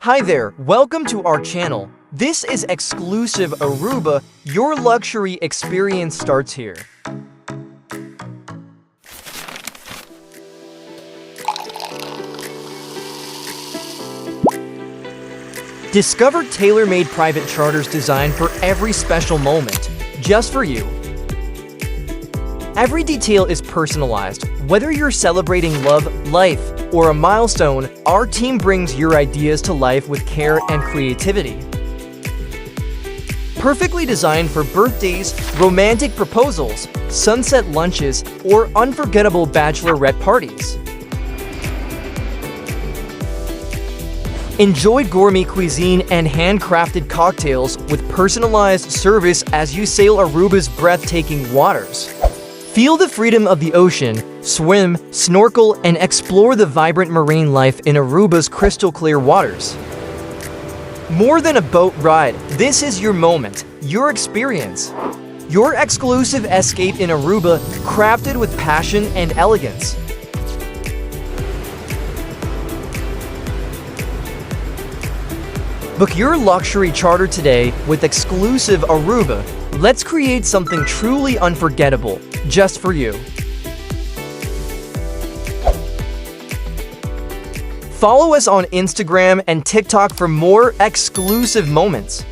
Hi there, welcome to our channel. This is exclusive Aruba. Your luxury experience starts here. Discover tailor-made private charters designed for every special moment, just for you. Every detail is personalized. Whether you're celebrating love, life, or a milestone, our team brings your ideas to life with care and creativity. Perfectly designed for birthdays, romantic proposals, sunset lunches, or unforgettable bachelorette parties. Enjoy gourmet cuisine and handcrafted cocktails with personalized service as you sail Aruba's breathtaking waters. Feel the freedom of the ocean, swim, snorkel, and explore the vibrant marine life in Aruba's crystal-clear waters. More than a boat ride, this is your moment, your experience. Your exclusive escape in Aruba, crafted with passion and elegance. Book your luxury charter today with exclusive Aruba. Let's create something truly unforgettable, just for you. Follow us on Instagram and TikTok for more exclusive moments.